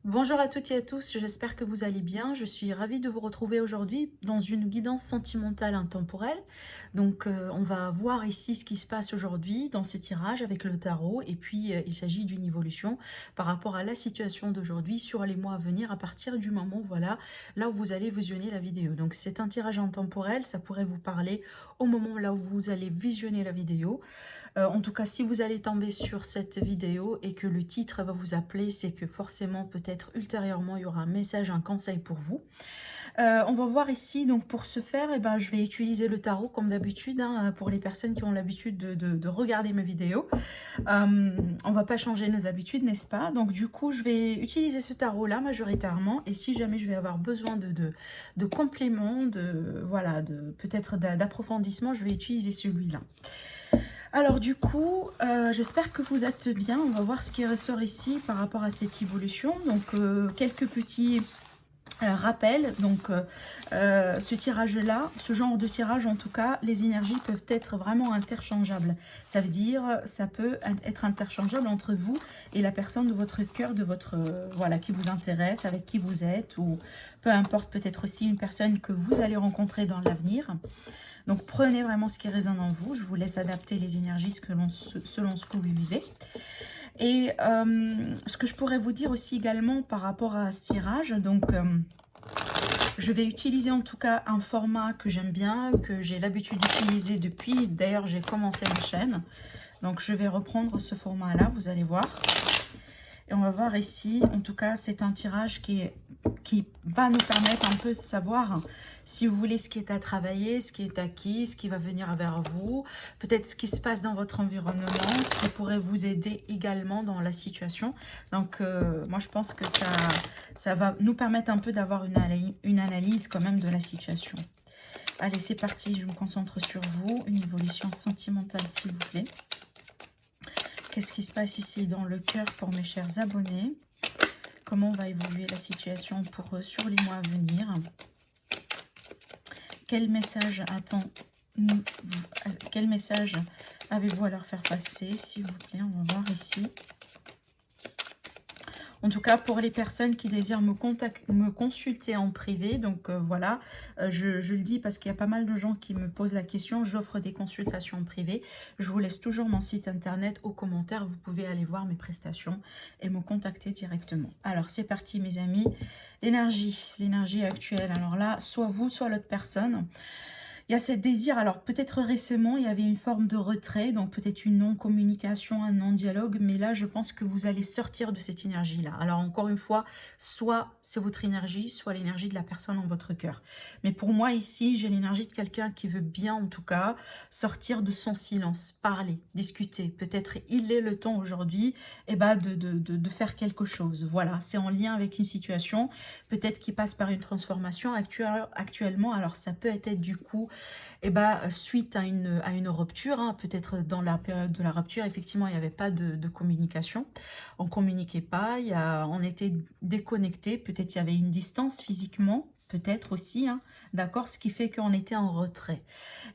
Bonjour à toutes et à tous, j'espère que vous allez bien. Je suis ravie de vous retrouver aujourd'hui dans une guidance sentimentale intemporelle. Donc on va voir ici ce qui se passe aujourd'hui dans ce tirage avec le tarot et puis il s'agit d'une évolution par rapport à la situation d'aujourd'hui sur les mois à venir à partir du moment voilà là où vous allez visionner la vidéo. Donc c'est un tirage intemporel, ça pourrait vous parler au moment là où vous allez visionner la vidéo. En tout cas, si vous allez tomber sur cette vidéo et que le titre va vous appeler, c'est que forcément, peut-être ultérieurement, il y aura un message, un conseil pour vous. On va voir ici, donc pour ce faire, eh ben, je vais utiliser le tarot comme d'habitude, hein, pour les personnes qui ont l'habitude de regarder mes vidéos. On va pas changer nos habitudes, n'est-ce pas? Donc du coup, je vais utiliser ce tarot-là majoritairement, et si jamais je vais avoir besoin de compléments, voilà, peut-être d'approfondissement, je vais utiliser celui-là. Alors du coup, j'espère que vous êtes bien. On va voir ce qui ressort ici par rapport à cette évolution. Donc quelques petits rappels. Donc ce tirage-là, ce genre de tirage en tout cas, les énergies peuvent être vraiment interchangeables. Ça veut dire, ça peut être interchangeable entre vous et la personne de votre cœur, de votre voilà, qui vous intéresse, avec qui vous êtes, ou peu importe, peut-être aussi une personne que vous allez rencontrer dans l'avenir. Donc prenez vraiment ce qui résonne en vous. Je vous laisse adapter les énergies selon ce que vous vivez. Et ce que je pourrais vous dire aussi également par rapport à ce tirage, donc je vais utiliser en tout cas un format que j'aime bien, que j'ai l'habitude d'utiliser depuis. D'ailleurs, j'ai commencé ma chaîne. Donc je vais reprendre ce format-là, vous allez voir. Et on va voir ici, en tout cas, c'est un tirage qui va nous permettre un peu de savoir, si vous voulez, ce qui est à travailler, ce qui est acquis, ce qui va venir vers vous, peut-être ce qui se passe dans votre environnement, ce qui pourrait vous aider également dans la situation. Donc, moi, je pense que ça va nous permettre un peu d'avoir une analyse quand même de la situation. Allez, c'est parti, je me concentre sur vous. Une évolution sentimentale, s'il vous plaît. Qu'est-ce qui se passe ici dans le cœur pour mes chers abonnés? Comment va évoluer la situation pour eux sur les mois à venir? Quel message quel message avez-vous à leur faire passer, s'il vous plaît? On va voir ici. En tout cas, pour les personnes qui désirent me consulter en privé, donc voilà, je le dis parce qu'il y a pas mal de gens qui me posent la question. J'offre des consultations en privé. Je vous laisse toujours mon site internet aux commentaires. Vous pouvez aller voir mes prestations et me contacter directement. Alors, c'est parti, mes amis. L'énergie actuelle. Alors là, soit vous, soit l'autre personne. Il y a ce désir, alors peut-être récemment, il y avait une forme de retrait, donc peut-être une non-communication, un non-dialogue, mais là, je pense que vous allez sortir de cette énergie-là. Alors encore une fois, soit c'est votre énergie, soit l'énergie de la personne en votre cœur. Mais pour moi, ici, j'ai l'énergie de quelqu'un qui veut bien, en tout cas, sortir de son silence, parler, discuter. Peut-être il est le temps aujourd'hui de faire quelque chose. Voilà, c'est en lien avec une situation, peut-être qui passe par une transformation actuellement. Alors ça peut être du coup suite à une rupture, hein, peut-être dans la période de la rupture, effectivement, il n'y avait pas de communication. On ne communiquait pas, on était déconnectés, peut-être il y avait une distance physiquement, peut-être aussi, hein, d'accord, ce qui fait qu'on était en retrait.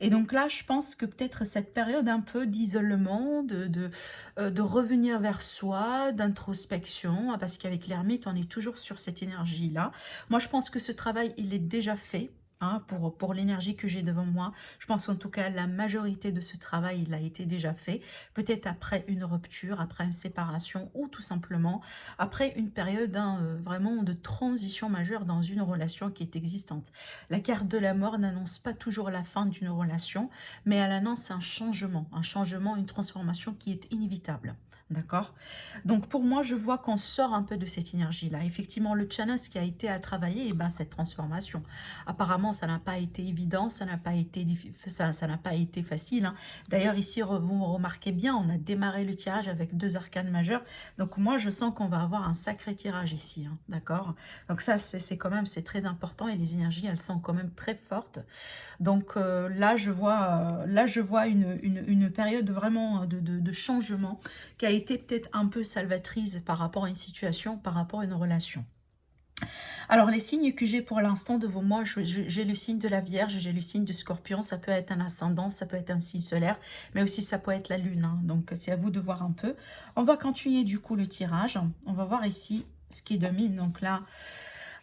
Et donc là, je pense que peut-être cette période un peu d'isolement, de revenir vers soi, d'introspection, hein, parce qu'avec l'ermite, on est toujours sur cette énergie-là. Moi, je pense que ce travail, il est déjà fait. Hein, pour l'énergie que j'ai devant moi, je pense en tout cas la majorité de ce travail il a été déjà fait, peut-être après une rupture, après une séparation ou tout simplement après une période vraiment de transition majeure dans une relation qui est existante. La carte de la mort n'annonce pas toujours la fin d'une relation, mais elle annonce un changement, une transformation qui est inévitable. D'accord? Donc pour moi, je vois qu'on sort un peu de cette énergie-là. Effectivement, le challenge qui a été à travailler, cette transformation. Apparemment, ça n'a pas été évident, ça n'a pas été facile. Hein. D'ailleurs, ici, vous remarquez bien, on a démarré le tirage avec 2 arcanes majeures. Donc moi, je sens qu'on va avoir un sacré tirage ici. Hein, d'accord? Donc ça, c'est quand même, c'est très important et les énergies, elles sont quand même très fortes. Donc là, je vois une période vraiment de changement qui a été peut-être un peu salvatrice par rapport à une situation, par rapport à une relation. Alors, les signes que j'ai pour l'instant devant moi, j'ai le signe de la Vierge, j'ai le signe du Scorpion, ça peut être un ascendant, ça peut être un signe solaire, mais aussi ça peut être la Lune. Hein, donc, c'est à vous de voir un peu. On va continuer du coup le tirage. On va voir ici ce qui domine. Donc là,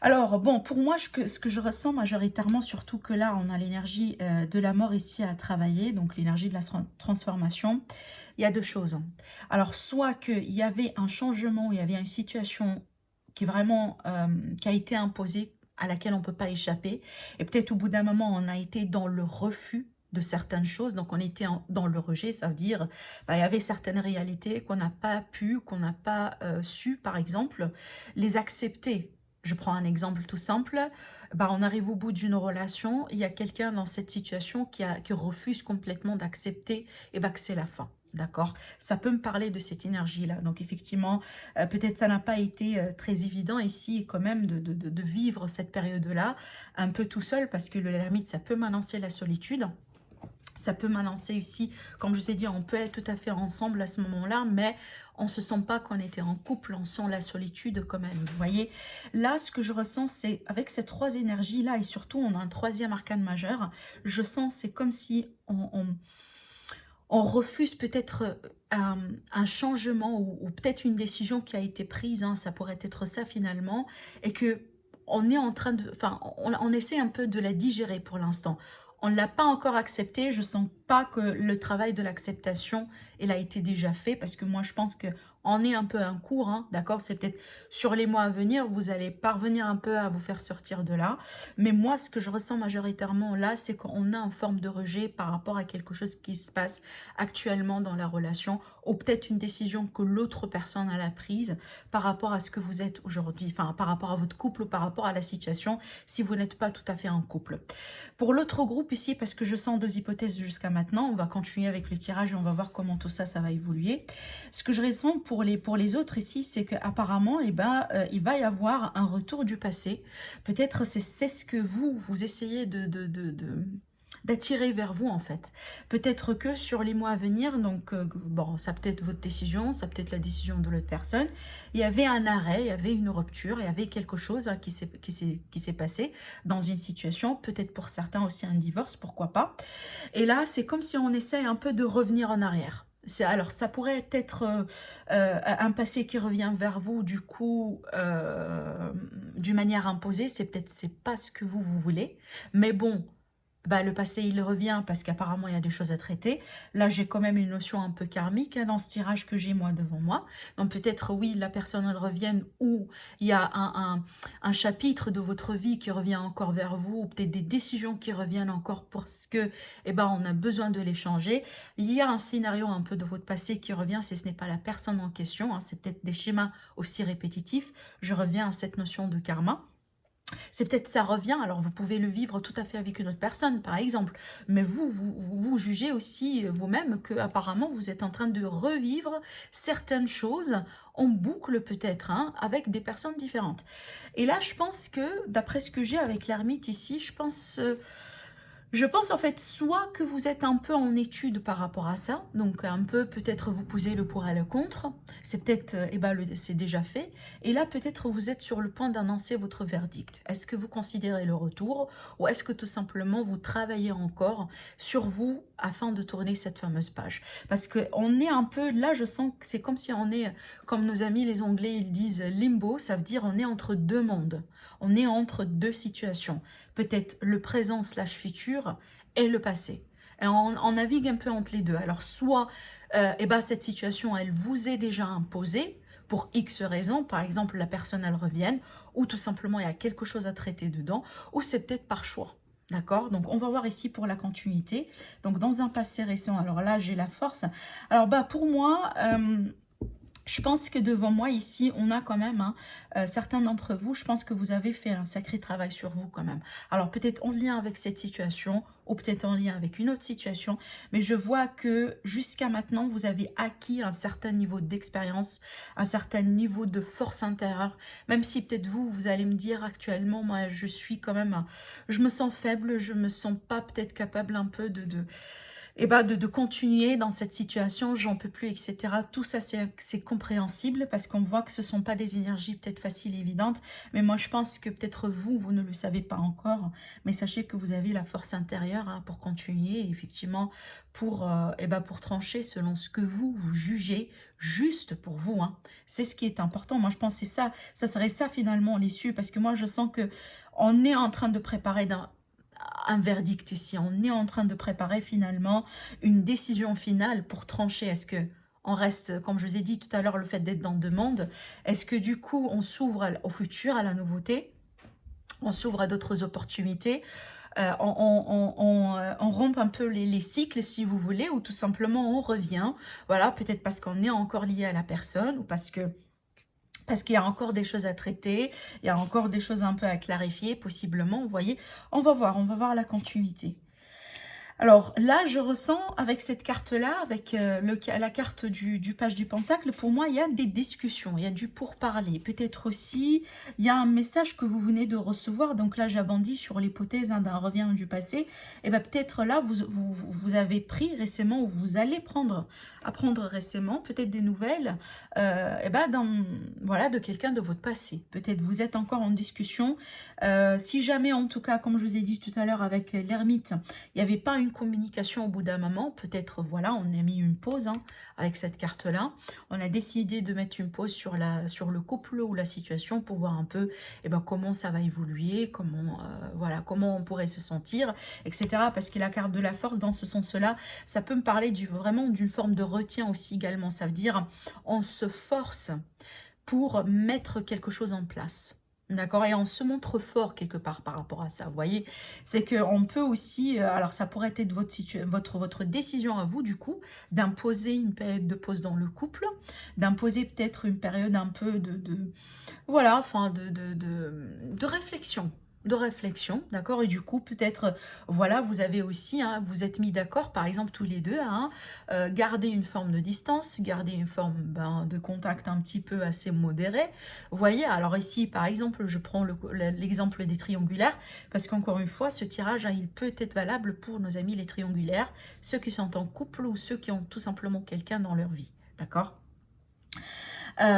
alors bon, pour moi, ce que je ressens majoritairement, surtout que là, on a l'énergie de la mort ici à travailler, donc l'énergie de la transformation, il y a deux choses. Alors, soit qu'il y avait un changement, il y avait une situation qui est vraiment, qui a été imposée, à laquelle on ne peut pas échapper, et peut-être au bout d'un moment, on a été dans le refus de certaines choses, donc on était dans le rejet, ça veut dire, bah, il y avait certaines réalités qu'on n'a pas pu, qu'on n'a pas su, par exemple, les accepter. Je prends un exemple tout simple, bah, on arrive au bout d'une relation, il y a quelqu'un dans cette situation qui refuse complètement d'accepter et bah, que c'est la fin. D'accord? Ça peut me parler de cette énergie-là. Donc effectivement, peut-être ça n'a pas été très évident ici quand même de vivre cette période-là un peu tout seul parce que l'ermite, ça peut m'annoncer la solitude. Ça peut m'annoncer aussi, comme je vous ai dit, on peut être tout à fait ensemble à ce moment-là, mais on ne se sent pas qu'on était en couple, on sent la solitude quand même. Vous voyez, là, ce que je ressens, c'est avec ces trois énergies-là, et surtout, on a un troisième arcane majeur, je sens, c'est comme si on refuse peut-être un changement ou peut-être une décision qui a été prise, hein, ça pourrait être ça finalement, et que on est en train de, enfin, on essaie un peu de la digérer pour l'instant. On ne l'a pas encore accepté, je sens pas que le travail de l'acceptation, il a été déjà fait, parce que moi je pense que on est un peu un cours, hein, d'accord? C'est peut-être sur les mois à venir, vous allez parvenir un peu à vous faire sortir de là. Mais moi, ce que je ressens majoritairement là, c'est qu'on a une forme de rejet par rapport à quelque chose qui se passe actuellement dans la relation, ou peut-être une décision que l'autre personne a prise par rapport à ce que vous êtes aujourd'hui, enfin par rapport à votre couple ou par rapport à la situation, si vous n'êtes pas tout à fait en couple. Pour l'autre groupe ici, parce que je sens deux hypothèses jusqu'à maintenant, on va continuer avec le tirage et on va voir comment tout ça, ça va évoluer. Ce que je ressens pour les autres ici, c'est qu'apparemment, eh ben, il va y avoir un retour du passé. Peut-être c'est ce que vous essayez d'attirer vers vous en fait. Peut-être que sur les mois à venir, donc bon, ça peut être votre décision, ça peut être la décision de l'autre personne, il y avait un arrêt, il y avait une rupture, il y avait quelque chose hein, qui s'est passé dans une situation, peut-être pour certains aussi un divorce, pourquoi pas. Et là, c'est comme si on essaye un peu de revenir en arrière. Alors, ça pourrait être un passé qui revient vers vous, du coup, d'une manière imposée. C'est pas ce que vous voulez. Mais bon, bah, le passé, il revient parce qu'apparemment, il y a des choses à traiter. Là, j'ai quand même une notion un peu karmique hein, dans ce tirage que j'ai moi devant moi. Donc peut-être, oui, la personne, elle revienne ou il y a un chapitre de votre vie qui revient encore vers vous ou peut-être des décisions qui reviennent encore parce que, eh ben, on a besoin de les changer. Il y a un scénario un peu de votre passé qui revient si ce n'est pas la personne en question. Hein, c'est peut-être des schémas aussi répétitifs. Je reviens à cette notion de karma. C'est peut-être ça revient, alors vous pouvez le vivre tout à fait avec une autre personne, par exemple. Mais vous jugez aussi vous-même que apparemment vous êtes en train de revivre certaines choses en boucle peut-être, hein, avec des personnes différentes. Et là, je pense que, d'après ce que j'ai avec l'ermite ici, je pense en fait soit que vous êtes un peu en étude par rapport à ça, donc un peu peut-être vous posez le pour et le contre, c'est peut-être, eh ben, c'est déjà fait, et là peut-être vous êtes sur le point d'annoncer votre verdict. Est-ce que vous considérez le retour ou est-ce que tout simplement vous travaillez encore sur vous afin de tourner cette fameuse page? Parce qu'on est un peu, là je sens que c'est comme si on est, comme nos amis les Anglais ils disent limbo, ça veut dire on est entre deux mondes, on est entre deux situations. Peut-être le présent slash futur et le passé. Et on navigue un peu entre les deux. Alors soit eh ben, cette situation, elle vous est déjà imposée pour X raisons, par exemple la personne elle revienne, ou tout simplement il y a quelque chose à traiter dedans, ou c'est peut-être par choix. D'accord? Donc, on va voir ici pour la continuité. Donc, dans un passé récent, alors là, j'ai la force. Alors, bah, pour moi, je pense que devant moi ici, on a quand même, hein, certains d'entre vous, je pense que vous avez fait un sacré travail sur vous quand même. Alors peut-être en lien avec cette situation ou peut-être en lien avec une autre situation, mais je vois que jusqu'à maintenant, vous avez acquis un certain niveau d'expérience, un certain niveau de force intérieure, même si peut-être vous allez me dire actuellement, moi je suis quand même, je me sens faible, je me sens pas peut-être capable un peu et ben de continuer dans cette situation, j'en peux plus, etc. Tout ça, c'est compréhensible parce qu'on voit que ce ne sont pas des énergies peut-être faciles et évidentes. Mais moi, je pense que peut-être vous, vous ne le savez pas encore. Mais sachez que vous avez la force intérieure hein, pour continuer, et effectivement, pour trancher selon ce que vous jugez juste pour vous. Hein. C'est ce qui est important. Moi, je pense que c'est ça. Ça serait ça finalement l'issue. Parce que moi, je sens que on est en train de préparer un verdict ici. On est en train de préparer finalement une décision finale pour trancher. Est-ce que on reste, comme je vous ai dit tout à l'heure, le fait d'être dans demande, est-ce que du coup on s'ouvre au futur, à la nouveauté, on s'ouvre à d'autres opportunités, on rompt un peu les cycles si vous voulez, ou tout simplement on revient, voilà, peut-être parce qu'on est encore lié à la personne, ou parce qu'il y a encore des choses à traiter, il y a encore des choses un peu à clarifier, possiblement, vous voyez. On va voir la continuité. Alors là, je ressens avec cette carte-là, avec la carte du page du pentacle, pour moi, il y a des discussions, il y a du pourparler. Peut-être aussi, il y a un message que vous venez de recevoir. Donc là, j'abondis sur l'hypothèse hein, d'un revient du passé. Et bien peut-être là, vous avez pris récemment, ou vous allez apprendre récemment, peut-être des nouvelles, voilà, de quelqu'un de votre passé. Peut-être vous êtes encore en discussion. Si jamais, en tout cas, comme je vous ai dit tout à l'heure avec l'ermite, il n'y avait pas une communication au bout d'un moment, peut-être, voilà, on a mis une pause hein, avec cette carte-là. On a décidé de mettre une pause sur le couple ou la situation pour voir un peu comment ça va évoluer, comment on pourrait se sentir, etc. Parce que la carte de la force, dans ce sens-là, ça peut me parler vraiment d'une forme de retien aussi également. Ça veut dire, on se force pour mettre quelque chose en place. D'accord, et on se montre fort quelque part par rapport à ça, vous voyez. C'est qu'on peut aussi, alors ça pourrait être votre décision à vous du coup, d'imposer une période de pause dans le couple, d'imposer peut-être une période un peu voilà, enfin de réflexion. D'accord, et du coup, peut-être, voilà, vous avez aussi, hein, vous êtes mis d'accord, par exemple, tous les deux, hein, garder une forme de distance, garder une forme de contact un petit peu assez modéré. Vous voyez, alors ici, par exemple, je prends l'exemple des triangulaires, parce qu'encore une fois, ce tirage, hein, il peut être valable pour nos amis les triangulaires, ceux qui sont en couple ou ceux qui ont tout simplement quelqu'un dans leur vie, d'accord ?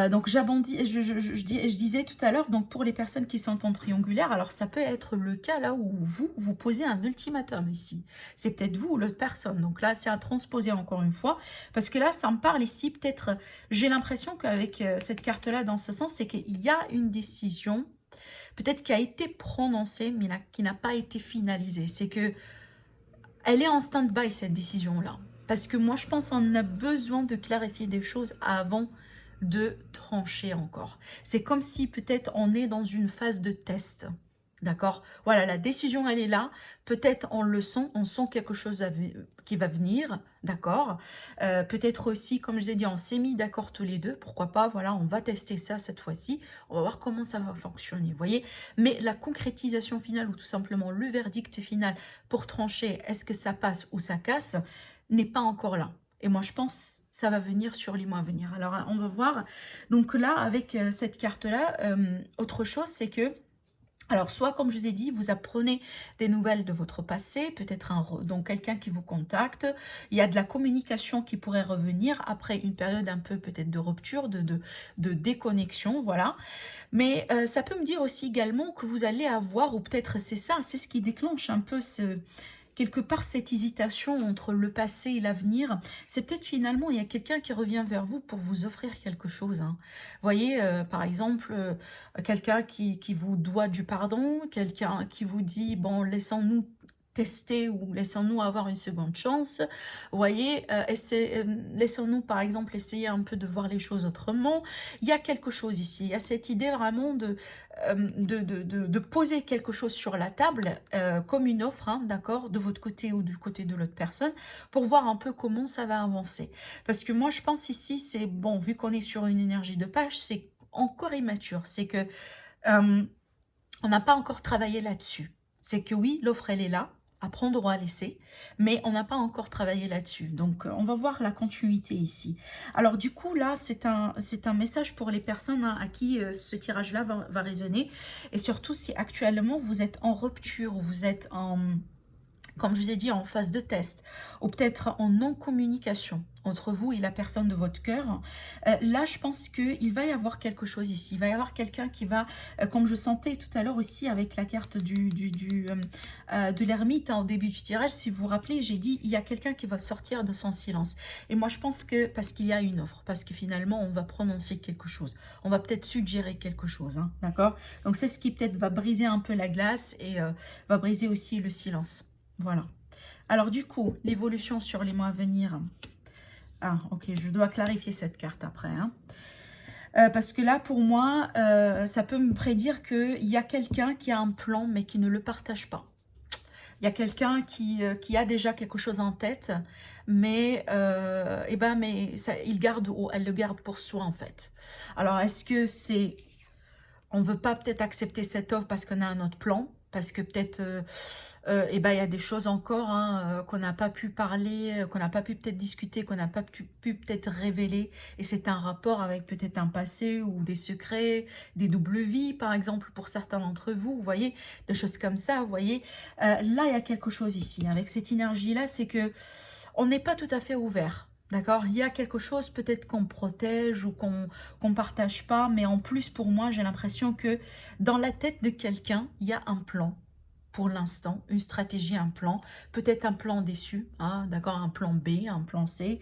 Donc j'abondis, je disais tout à l'heure, donc pour les personnes qui sont en triangulaire, alors ça peut être le cas là où vous posez un ultimatum ici. C'est peut-être vous ou l'autre personne. Donc là, c'est à transposer encore une fois. Parce que là, ça me parle ici, peut-être, j'ai l'impression qu'avec cette carte-là, dans ce sens, c'est qu'il y a une décision, peut-être qui a été prononcée, mais qui n'a pas été finalisée. C'est que elle est en stand-by, cette décision-là. Parce que moi, je pense qu'on a besoin de clarifier des choses avant de trancher encore. C'est comme si peut-être on est dans une phase de test. D'accord? Voilà, la décision, elle est là. Peut-être on le sent, on sent quelque chose qui va venir. D'accord? Peut-être aussi, comme je l'ai dit, on s'est mis d'accord tous les deux. Pourquoi pas? Voilà, on va tester ça cette fois-ci. On va voir comment ça va fonctionner. Vous voyez? Mais la concrétisation finale, ou tout simplement le verdict final pour trancher, est-ce que ça passe ou ça casse, n'est pas encore là. Et moi, je pense que ça va venir sur les mois à venir. Alors, on va voir. Donc là, avec cette carte-là, autre chose, c'est que, alors, soit, comme je vous ai dit, vous apprenez des nouvelles de votre passé, peut-être donc quelqu'un qui vous contacte. Il y a de la communication qui pourrait revenir après une période un peu peut-être de rupture, de déconnexion, voilà. Mais ça peut me dire aussi également que vous allez avoir, ou peut-être c'est ça, c'est ce qui déclenche un peu quelque part cette hésitation entre le passé et l'avenir. C'est peut-être finalement, il y a quelqu'un qui revient vers vous pour vous offrir quelque chose. Hein. Vous voyez, par exemple, quelqu'un qui vous doit du pardon, quelqu'un qui vous dit, bon, laissons-nous tester ou laissons-nous avoir une seconde chance. Vous voyez, laissons-nous par exemple essayer un peu de voir les choses autrement. Il y a quelque chose ici, il y a cette idée vraiment de poser quelque chose sur la table comme une offre, hein, d'accord, de votre côté ou du côté de l'autre personne, pour voir un peu comment ça va avancer. Parce que moi, je pense ici, c'est bon, vu qu'on est sur une énergie de page, c'est encore immature. C'est que on n'a pas encore travaillé là-dessus. C'est que oui, l'offre, elle est là, à prendre ou à laisser, mais on n'a pas encore travaillé là-dessus. Donc, on va voir la continuité ici. Alors, du coup, là, c'est un message pour les personnes hein, à qui ce tirage-là va résonner. Et surtout, si actuellement, vous êtes en rupture ou vous êtes comme je vous ai dit, en phase de test, ou peut-être en non-communication entre vous et la personne de votre cœur, là, je pense qu'il va y avoir quelque chose ici. Il va y avoir quelqu'un qui va, comme je sentais tout à l'heure aussi avec la carte de l'ermite, hein, au début du tirage, si vous vous rappelez, j'ai dit, il y a quelqu'un qui va sortir de son silence. Et moi, je pense que, parce qu'il y a une offre, parce que finalement, on va prononcer quelque chose. On va peut-être suggérer quelque chose, hein, d'accord? Donc, c'est ce qui peut-être va briser un peu la glace et va briser aussi le silence. Voilà. Alors du coup, l'évolution sur les mois à venir. Ah, ok, je dois clarifier cette carte après. Hein. Parce que là, pour moi, ça peut me prédire qu'il y a quelqu'un qui a un plan, mais qui ne le partage pas. Il y a quelqu'un qui a déjà quelque chose en tête, mais, elle le garde pour soi, en fait. Alors, est-ce que c'est... On ne veut pas peut-être accepter cette offre parce qu'on a un autre plan, parce que peut-être... il y a des choses encore, hein, qu'on n'a pas pu parler, qu'on n'a pas pu peut-être discuter, qu'on n'a pas pu peut-être révéler. Et c'est un rapport avec peut-être un passé ou des secrets, des doubles vies, par exemple, pour certains d'entre vous. Vous voyez, des choses comme ça, vous voyez. Là, il y a quelque chose ici. Avec cette énergie-là, c'est que on n'est pas tout à fait ouvert. D'accord? Il y a quelque chose peut-être qu'on protège ou qu'on partage pas. Mais en plus, pour moi, j'ai l'impression que dans la tête de quelqu'un, il y a un plan. Pour l'instant, une stratégie, un plan, peut-être un plan déçu, hein, d'accord, un plan B, un plan C,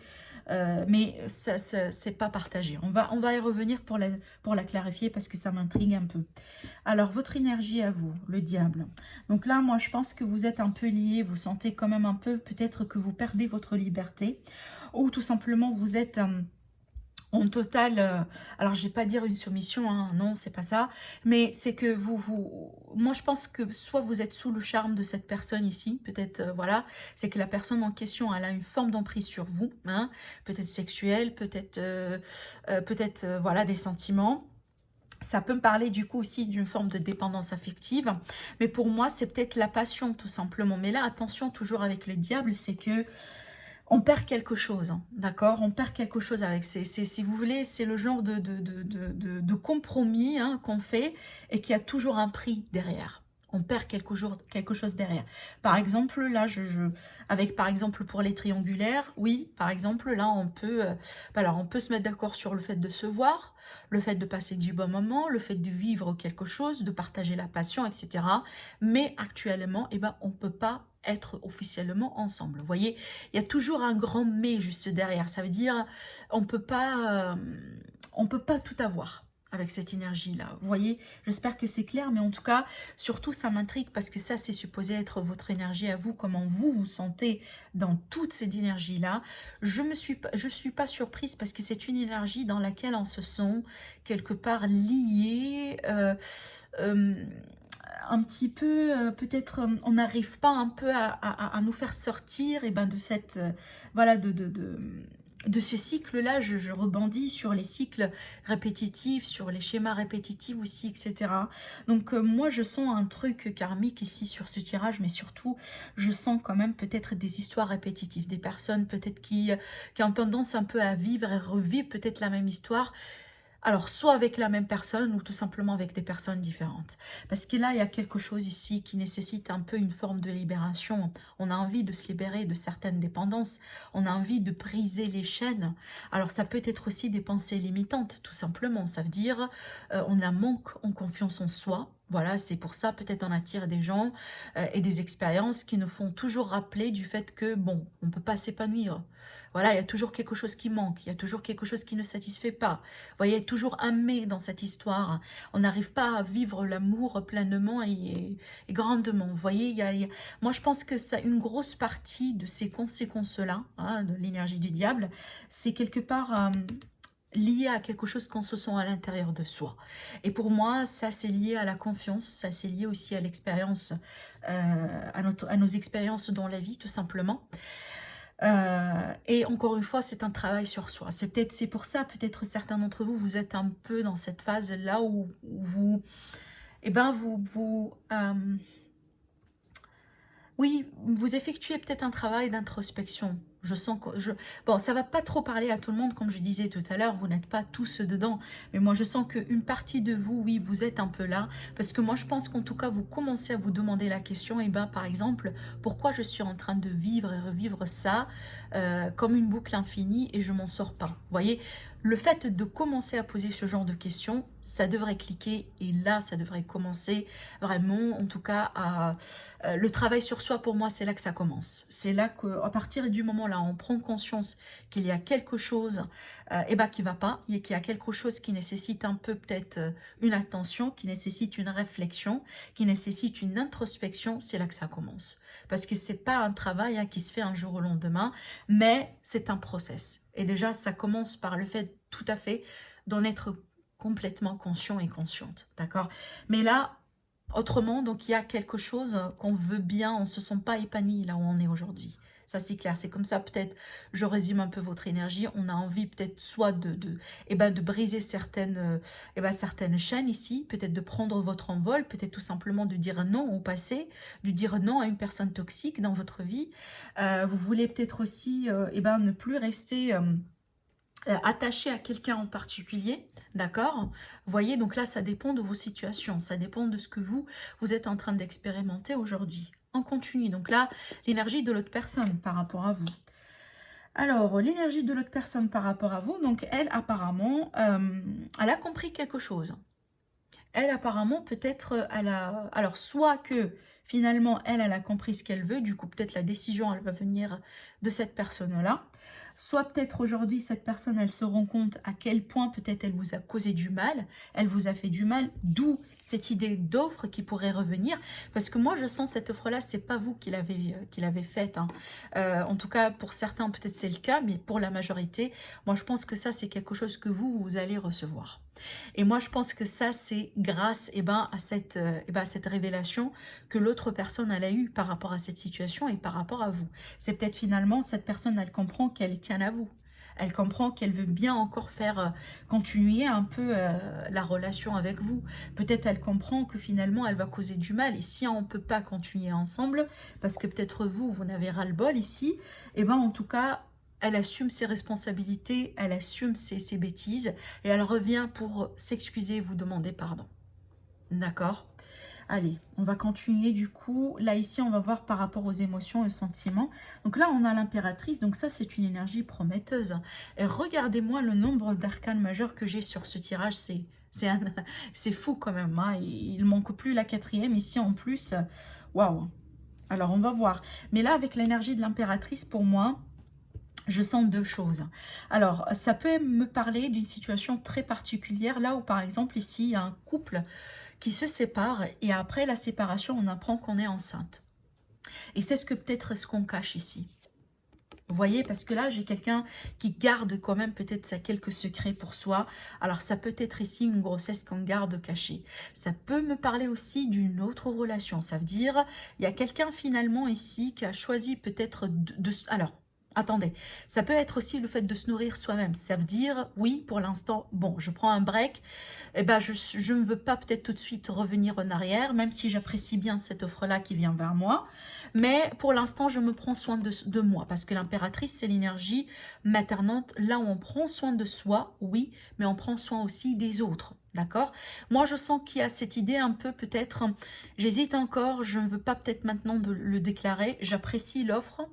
mais ça c'est pas partagé. On va y revenir pour la clarifier parce que ça m'intrigue un peu. Alors, votre énergie à vous, le diable. Donc là, moi, je pense que vous êtes un peu lié, vous sentez quand même un peu, peut-être que vous perdez votre liberté, ou tout simplement, vous êtes... en total, alors je vais pas dire une soumission, hein, non, c'est pas ça, mais c'est que moi je pense que soit vous êtes sous le charme de cette personne ici, peut-être, voilà, c'est que la personne en question, elle a une forme d'emprise sur vous, hein, peut-être sexuelle, peut-être, voilà, des sentiments. Ça peut me parler du coup aussi d'une forme de dépendance affective, mais pour moi c'est peut-être la passion tout simplement. Mais là, attention, toujours avec le diable, c'est que on perd quelque chose, hein, d'accord? On perd quelque chose avec, si vous voulez, c'est le genre de compromis, hein, qu'on fait et qui a toujours un prix derrière. On perd quelque chose derrière. Par exemple, là, avec par exemple pour les triangulaires, oui, par exemple, là, on peut se mettre d'accord sur le fait de se voir, le fait de passer du bon moment, le fait de vivre quelque chose, de partager la passion, etc. Mais actuellement, on ne peut pas être officiellement ensemble. Vous voyez, il y a toujours un grand mais juste derrière. Ça veut dire on peut pas tout avoir avec cette énergie-là. Vous voyez, j'espère que c'est clair, mais en tout cas, surtout ça m'intrigue parce que ça, c'est supposé être votre énergie à vous, comment vous vous sentez dans toute cette énergie-là. Je suis pas surprise parce que c'est une énergie dans laquelle on se sent quelque part lié, un petit peu, peut-être, on n'arrive pas un peu à nous faire sortir de cette, voilà, de ce cycle-là. Je rebondis sur les cycles répétitifs, sur les schémas répétitifs aussi, etc. Donc, moi, je sens un truc karmique ici sur ce tirage, mais surtout, je sens quand même peut-être des histoires répétitives, des personnes peut-être qui ont tendance un peu à vivre et revivre peut-être la même histoire. Alors, soit avec la même personne ou tout simplement avec des personnes différentes. Parce que là, il y a quelque chose ici qui nécessite un peu une forme de libération. On a envie de se libérer de certaines dépendances. On a envie de briser les chaînes. Alors, ça peut être aussi des pensées limitantes, tout simplement. Ça veut dire, on a manque en confiance en soi. Voilà, c'est pour ça peut-être on attire des gens et des expériences qui nous font toujours rappeler du fait que, bon, on ne peut pas s'épanouir. Voilà, il y a toujours quelque chose qui manque, il y a toujours quelque chose qui ne satisfait pas. Vous voyez, il y a toujours un mais dans cette histoire. On n'arrive pas à vivre l'amour pleinement et grandement. Vous voyez, moi je pense que ça, une grosse partie de ces conséquences-là, hein, de l'énergie du diable, c'est quelque part... lié à quelque chose qu'on se sent à l'intérieur de soi. Et pour moi, ça c'est lié à la confiance, ça c'est lié aussi à l'expérience, à nos expériences dans la vie tout simplement. Et encore une fois, c'est un travail sur soi. C'est pour ça, peut-être certains d'entre vous, vous êtes un peu dans cette phase-là où vous, oui, vous effectuez peut-être un travail d'introspection. Je sens que bon, ça va pas trop parler à tout le monde, comme je disais tout à l'heure, vous n'êtes pas tous dedans. Mais moi, je sens qu'une partie de vous, oui, vous êtes un peu là. Parce que moi, je pense qu'en tout cas, vous commencez à vous demander la question, et ben, par exemple, pourquoi je suis en train de vivre et revivre ça comme une boucle infinie et je m'en sors pas. Vous voyez, le fait de commencer à poser ce genre de questions, ça devrait cliquer et là, ça devrait commencer vraiment, en tout cas, à le travail sur soi. Pour moi, c'est là que ça commence. C'est là qu'à partir du moment là, on prend conscience qu'il y a quelque chose qui va pas, et qu'il y a quelque chose qui nécessite un peu peut-être une attention, qui nécessite une réflexion, qui nécessite une introspection. C'est là que ça commence. Parce que c'est pas un travail qui se fait un jour au lendemain, mais c'est un process. Et déjà, ça commence par le fait tout à fait d'en être complètement conscient et consciente, d'accord? Mais là, autrement, donc il y a quelque chose qu'on veut bien, on ne se sent pas épanoui là où on est aujourd'hui. Ça, c'est clair. C'est comme ça, peut-être, je résume un peu votre énergie. On a envie peut-être soit de briser certaines chaînes ici, peut-être de prendre votre envol, peut-être tout simplement de dire non au passé, de dire non à une personne toxique dans votre vie. Vous voulez peut-être aussi ne plus rester attaché à quelqu'un en particulier, d'accord? Vous voyez, donc là, ça dépend de vos situations, ça dépend de ce que vous êtes en train d'expérimenter aujourd'hui. On continue, donc là, l'énergie de l'autre personne par rapport à vous. Alors, l'énergie de l'autre personne par rapport à vous, donc elle, apparemment, elle a compris quelque chose. Elle, apparemment, peut-être, alors, soit que, finalement, elle a compris ce qu'elle veut, du coup, peut-être la décision, elle va venir de cette personne-là. Soit peut-être aujourd'hui, cette personne, elle se rend compte à quel point peut-être elle vous a causé du mal, elle vous a fait du mal, d'où cette idée d'offre qui pourrait revenir. Parce que moi, je sens cette offre-là, c'est pas vous qui l'avez faite. Hein. En tout cas, pour certains, peut-être c'est le cas, mais pour la majorité, moi, je pense que ça, c'est quelque chose que vous allez recevoir. Et moi, je pense que ça, c'est grâce à cette révélation que l'autre personne elle a eue par rapport à cette situation et par rapport à vous. C'est peut-être finalement, cette personne, elle comprend qu'elle tient à vous. Elle comprend qu'elle veut bien encore faire continuer un peu la relation avec vous. Peut-être elle comprend que finalement, elle va causer du mal. Et si on ne peut pas continuer ensemble, parce que peut-être vous n'avez ras-le-bol ici, en tout cas, elle assume ses responsabilités, elle assume ses bêtises et elle revient pour s'excuser et vous demander pardon. D'accord? Allez, on va continuer du coup. Là, ici, on va voir par rapport aux émotions et aux sentiments. Donc là, on a l'impératrice. Donc ça, c'est une énergie prometteuse. Et regardez-moi le nombre d'arcanes majeurs que j'ai sur ce tirage. C'est fou quand même. Hein. Il ne manque plus la quatrième ici en plus. Waouh! Alors, on va voir. Mais là, avec l'énergie de l'impératrice, pour moi, je sens deux choses. Alors, ça peut me parler d'une situation très particulière, là où par exemple ici, il y a un couple qui se sépare et après la séparation, on apprend qu'on est enceinte. Et c'est peut-être ce qu'on cache ici. Vous voyez, parce que là, j'ai quelqu'un qui garde quand même peut-être quelques secrets pour soi. Alors, ça peut être ici une grossesse qu'on garde cachée. Ça peut me parler aussi d'une autre relation. Ça veut dire, il y a quelqu'un finalement ici qui a choisi peut-être alors, attendez, ça peut être aussi le fait de se nourrir soi-même. Ça veut dire, oui, pour l'instant, bon, je prends un break, je ne veux pas peut-être tout de suite revenir en arrière, même si j'apprécie bien cette offre-là qui vient vers moi. Mais pour l'instant, je me prends soin de moi, parce que l'impératrice, c'est l'énergie maternante. Là où on prend soin de soi, oui, mais on prend soin aussi des autres. D'accord? Moi, je sens qu'il y a cette idée un peu peut-être, j'hésite encore, je ne veux pas peut-être maintenant le déclarer, j'apprécie l'offre.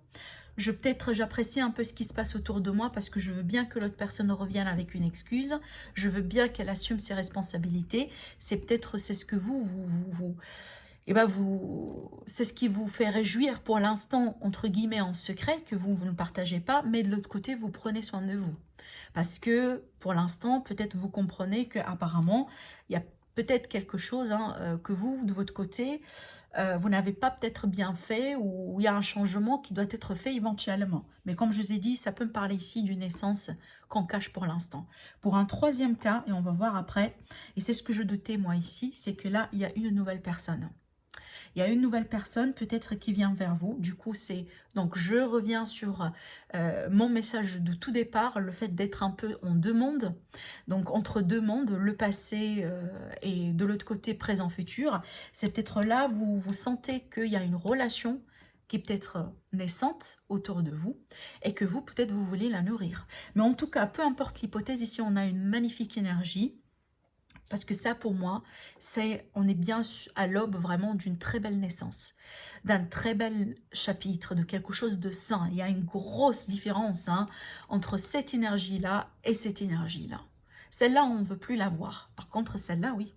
J'apprécie un peu ce qui se passe autour de moi parce que je veux bien que l'autre personne revienne avec une excuse. Je veux bien qu'elle assume ses responsabilités. C'est ce que c'est ce qui vous fait réjouir pour l'instant, entre guillemets, en secret, que vous ne partagez pas, mais de l'autre côté, vous prenez soin de vous. Parce que, pour l'instant, peut-être vous comprenez qu'apparemment, il y a peut-être quelque chose que vous, de votre côté, vous n'avez pas peut-être bien fait ou il y a un changement qui doit être fait éventuellement. Mais comme je vous ai dit, ça peut me parler ici d'une naissance qu'on cache pour l'instant. Pour un troisième cas, et on va voir après, et c'est ce que je doutais moi ici, c'est que là, il y a une nouvelle personne. Il y a une nouvelle personne peut-être qui vient vers vous. Du coup, donc je reviens sur mon message de tout départ, le fait d'être un peu en deux mondes. Donc entre deux mondes, le passé et de l'autre côté présent-futur. C'est peut-être là, vous sentez qu'il y a une relation qui est peut-être naissante autour de vous et que vous, peut-être, vous voulez la nourrir. Mais en tout cas, peu importe l'hypothèse, ici, on a une magnifique énergie. Parce que ça, pour moi, on est bien à l'aube vraiment d'une très belle naissance, d'un très bel chapitre, de quelque chose de sain. Il y a une grosse différence hein, entre cette énergie-là et cette énergie-là. Celle-là, on ne veut plus la voir. Par contre, celle-là, oui.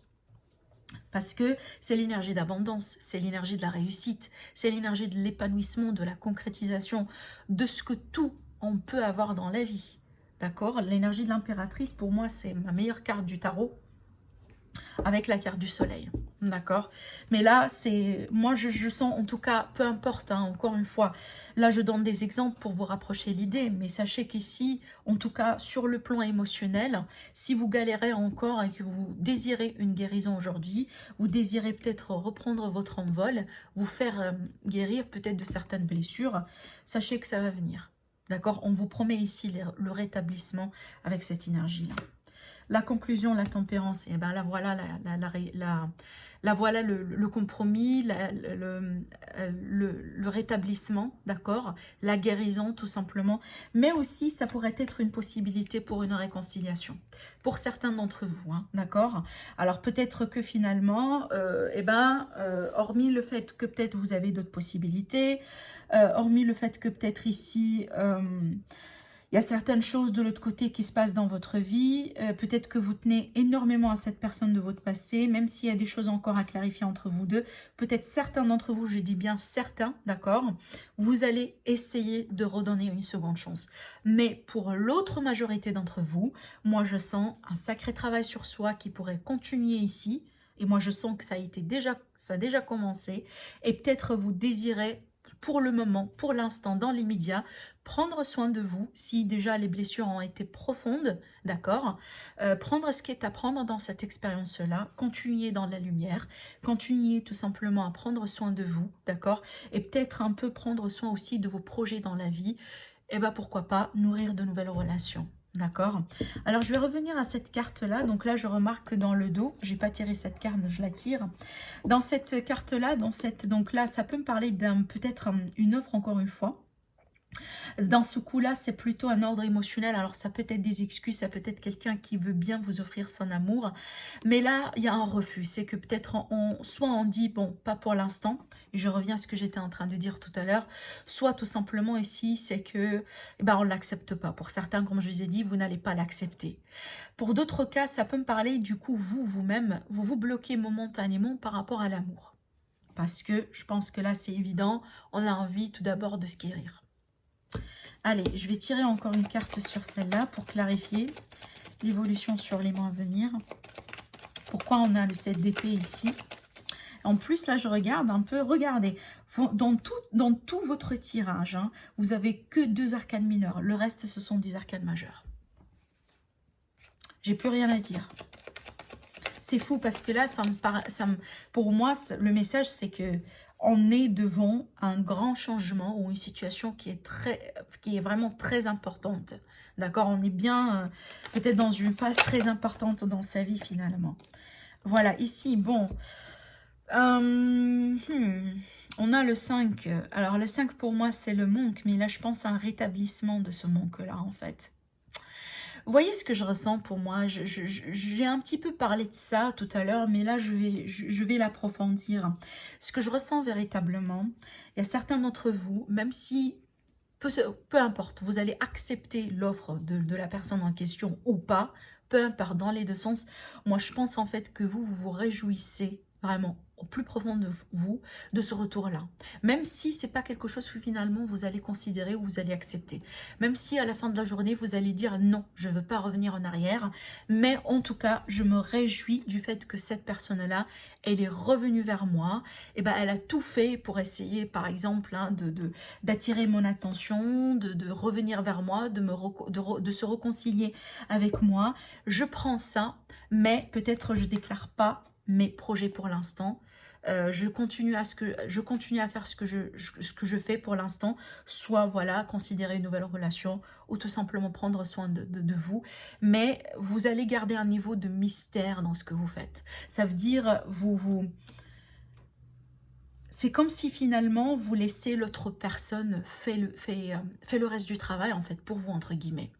Parce que c'est l'énergie d'abondance, c'est l'énergie de la réussite, c'est l'énergie de l'épanouissement, de la concrétisation, de ce que tout on peut avoir dans la vie. D'accord? L'énergie de l'impératrice, pour moi, c'est ma meilleure carte du tarot, avec la carte du soleil, d'accord? Mais là, c'est moi, je sens, en tout cas, peu importe, hein, encore une fois, là, je donne des exemples pour vous rapprocher l'idée, mais sachez qu'ici, en tout cas, sur le plan émotionnel, si vous galérez encore et que vous désirez une guérison aujourd'hui, vous désirez peut-être reprendre votre envol, vous faire guérir peut-être de certaines blessures, sachez que ça va venir, d'accord? On vous promet ici le rétablissement avec cette énergie-là. La conclusion, la tempérance, et ben là voilà voilà le compromis, le rétablissement, d'accord, la guérison tout simplement, mais aussi ça pourrait être une possibilité pour une réconciliation, pour certains d'entre vous, hein, d'accord. Alors peut-être que finalement, hormis le fait que peut-être vous avez d'autres possibilités, hormis le fait que peut-être ici... il y a certaines choses de l'autre côté qui se passent dans votre vie. Peut-être que vous tenez énormément à cette personne de votre passé, même s'il y a des choses encore à clarifier entre vous deux. Peut-être certains d'entre vous, je dis bien certains, d'accord, vous allez essayer de redonner une seconde chance. Mais pour l'autre majorité d'entre vous, moi je sens un sacré travail sur soi qui pourrait continuer ici. Et moi je sens que ça a déjà commencé. Et peut-être vous désirez pour le moment, pour l'instant, dans l'immédiat, prendre soin de vous, si déjà les blessures ont été profondes, d'accord, prendre ce qui est à prendre dans cette expérience-là, continuer dans la lumière, continuer tout simplement à prendre soin de vous, d'accord, et peut-être un peu prendre soin aussi de vos projets dans la vie, et bien pourquoi pas nourrir de nouvelles relations. D'accord. Alors, je vais revenir à cette carte-là. Donc là, je remarque que dans le dos, j'ai pas tiré cette carte, je la tire. Dans cette carte-là, donc là, ça peut me parler d'un peut-être une offre encore une fois. Dans ce coup-là, c'est plutôt un ordre émotionnel. Alors, ça peut être des excuses, ça peut être quelqu'un qui veut bien vous offrir son amour. Mais là, il y a un refus. C'est que peut-être, soit on dit, bon, pas pour l'instant. Et je reviens à ce que j'étais en train de dire tout à l'heure. Soit tout simplement ici, c'est que, on ne l'accepte pas. Pour certains, comme je vous ai dit, vous n'allez pas l'accepter. Pour d'autres cas, ça peut me parler, du coup, vous-même, vous vous bloquez momentanément par rapport à l'amour. Parce que je pense que là, c'est évident, on a envie tout d'abord de se guérir. Allez, je vais tirer encore une carte sur celle-là pour clarifier l'évolution sur les mois à venir. Pourquoi on a le 7 d'épée ici? En plus, là, je regarde un peu. Regardez, dans tout votre tirage, hein, vous avez que 2 arcanes mineurs. Le reste, ce sont des arcanes majeures. J'ai plus rien à dire. C'est fou parce que là, pour moi, le message, c'est que on est devant un grand changement ou une situation qui est vraiment très importante. D'accord? On est bien peut-être dans une phase très importante dans sa vie finalement. Voilà, ici, bon. On a le 5. Alors, le 5 pour moi, c'est le manque. Mais là, je pense à un rétablissement de ce manque-là, en fait. Vous voyez ce que je ressens pour moi? J'ai un petit peu parlé de ça tout à l'heure, mais là, je vais l'approfondir. Ce que je ressens véritablement, il y a certains d'entre vous, même si, peu importe, vous allez accepter l'offre de la personne en question ou pas, peu importe, dans les deux sens, moi, je pense en fait que vous vous réjouissez vraiment au plus profond de vous, de ce retour-là. Même si c'est pas quelque chose que finalement vous allez considérer ou vous allez accepter. Même si à la fin de la journée, vous allez dire non, je ne veux pas revenir en arrière. Mais en tout cas, je me réjouis du fait que cette personne-là, elle est revenue vers moi. Et elle a tout fait pour essayer, par exemple, hein, d'attirer mon attention, de revenir vers moi, de se réconcilier avec moi. Je prends ça, mais peut-être je déclare pas mes projets pour l'instant. Je continue à faire ce que je fais pour l'instant, soit voilà, considérer une nouvelle relation ou tout simplement prendre soin de vous, mais vous allez garder un niveau de mystère dans ce que vous faites. Ça veut dire, c'est comme si finalement vous laissez l'autre personne fait le reste du travail en fait pour vous entre guillemets.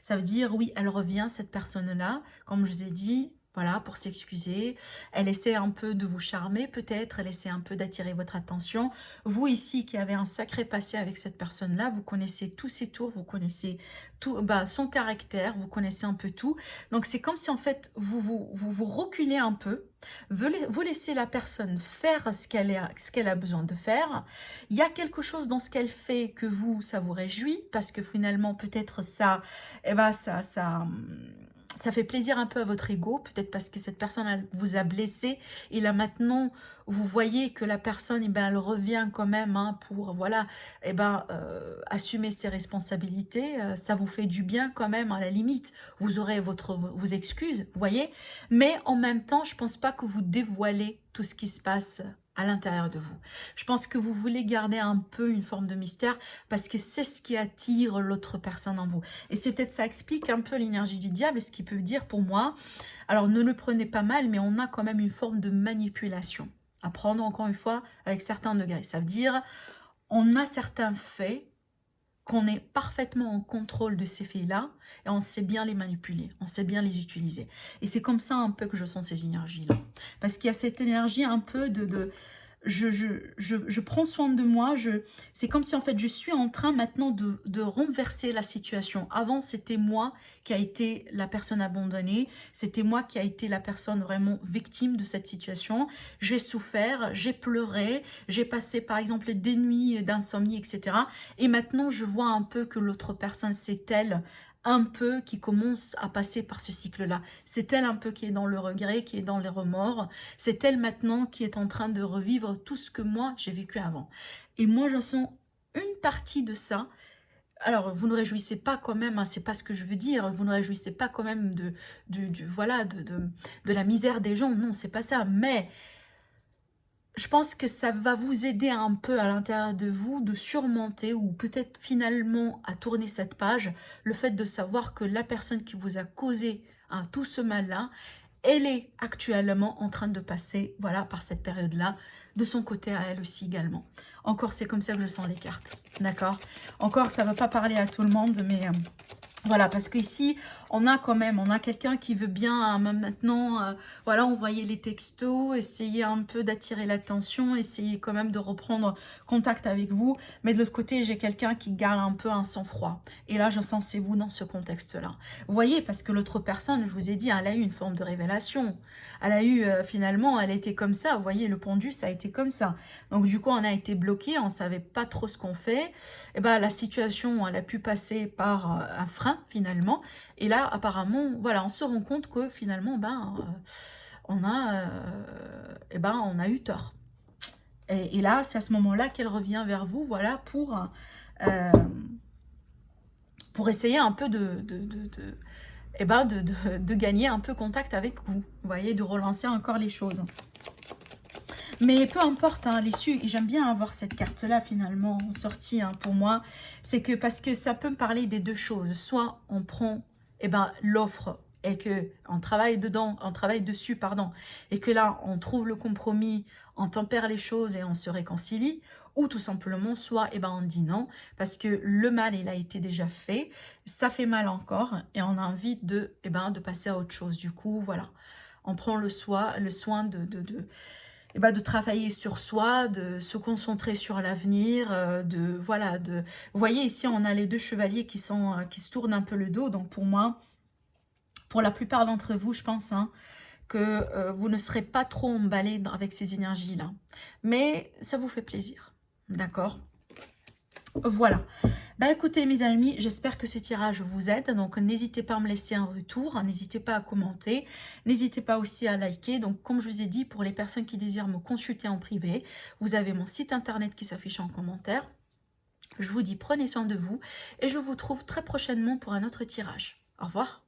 Ça veut dire oui, elle revient cette personne-là, comme je vous ai dit, voilà, pour s'excuser. Elle essaie un peu de vous charmer peut-être, elle essaie un peu d'attirer votre attention. Vous ici qui avez un sacré passé avec cette personne-là, vous connaissez tous ses tours, vous connaissez tout, son caractère, vous connaissez un peu tout. Donc c'est comme si en fait vous reculez un peu, vous laissez la personne faire ce qu'elle a besoin de faire. Il y a quelque chose dans ce qu'elle fait que vous, ça vous réjouit, parce que finalement peut-être ça, ça fait plaisir un peu à votre ego, peut-être parce que cette personne elle vous a blessé et là maintenant vous voyez que la personne elle revient quand même pour voilà assumer ses responsabilités, ça vous fait du bien quand même à la limite, vous aurez vos excuses, vous voyez, mais en même temps je pense pas que vous dévoilez tout ce qui se passe à l'intérieur de vous. Je pense que vous voulez garder un peu une forme de mystère parce que c'est ce qui attire l'autre personne en vous. Et c'est peut-être ça explique un peu l'énergie du diable et ce qu'il peut dire pour moi. Alors ne le prenez pas mal, mais on a quand même une forme de manipulation à prendre encore une fois avec certains degrés. Ça veut dire on a certains faits qu'on est parfaitement en contrôle de ces faits-là et on sait bien les manipuler, on sait bien les utiliser. Et c'est comme ça un peu que je sens ces énergies-là. Parce qu'il y a cette énergie un peu je prends soin de moi, c'est comme si en fait je suis en train maintenant de renverser la situation. Avant c'était moi qui a été la personne abandonnée, c'était moi qui a été la personne vraiment victime de cette situation. J'ai souffert, j'ai pleuré, j'ai passé par exemple des nuits d'insomnie, etc. Et maintenant je vois un peu que l'autre personne c'est elle un peu qui commence à passer par ce cycle-là. C'est elle un peu qui est dans le regret, qui est dans les remords. C'est elle maintenant qui est en train de revivre tout ce que moi j'ai vécu avant. Et moi je sens une partie de ça. Alors vous ne réjouissez pas quand même, c'est pas ce que je veux dire, vous ne réjouissez pas quand même de la misère des gens, non c'est pas ça, mais je pense que ça va vous aider un peu à l'intérieur de vous de surmonter ou peut-être finalement à tourner cette page, le fait de savoir que la personne qui vous a causé tout ce mal-là, elle est actuellement en train de passer voilà, par cette période-là, de son côté à elle aussi également. Encore, c'est comme ça que je sens les cartes, d'accord? Encore, ça ne va pas parler à tout le monde, mais... voilà, parce qu'ici, on a quelqu'un qui veut bien maintenant, voilà, envoyer les textos, essayer un peu d'attirer l'attention, essayer quand même de reprendre contact avec vous. Mais de l'autre côté, j'ai quelqu'un qui garde un peu un sang-froid. Et là, je sens c'est vous dans ce contexte-là. Vous voyez, parce que l'autre personne, je vous ai dit, elle a eu une forme de révélation. Elle a eu, finalement, elle était comme ça. Vous voyez, le pendu, ça a été comme ça. Donc, du coup, on a été bloqué, on ne savait pas trop ce qu'on fait. Et ben, la situation, elle a pu passer par un frein, finalement. Et là, apparemment, voilà, on se rend compte que finalement, on a eu tort. Et là, c'est à ce moment-là qu'elle revient vers vous, voilà, pour essayer un peu de gagner un peu contact avec vous. Vous voyez, de relancer encore les choses. Mais peu importe, l'issue, j'aime bien avoir cette carte-là finalement en sortie pour moi. C'est que parce que ça peut me parler des deux choses. Soit on prend l'offre et que on travaille dessus, et que là on trouve le compromis, on tempère les choses et on se réconcilie, ou tout simplement soit on dit non parce que le mal il a été déjà fait, ça fait mal encore et on a envie de passer à autre chose. Du coup voilà, on prend le soin de travailler sur soi, de se concentrer sur l'avenir, vous voyez ici on a les deux chevaliers qui se tournent un peu le dos. Donc pour moi, pour la plupart d'entre vous, je pense que vous ne serez pas trop emballés avec ces énergies là, mais ça vous fait plaisir, d'accord? Voilà. Écoutez mes amis, j'espère que ce tirage vous aide. Donc n'hésitez pas à me laisser un retour, n'hésitez pas à commenter, n'hésitez pas aussi à liker. Donc comme je vous ai dit, pour les personnes qui désirent me consulter en privé, vous avez mon site internet qui s'affiche en commentaire. Je vous dis prenez soin de vous et je vous retrouve très prochainement pour un autre tirage. Au revoir.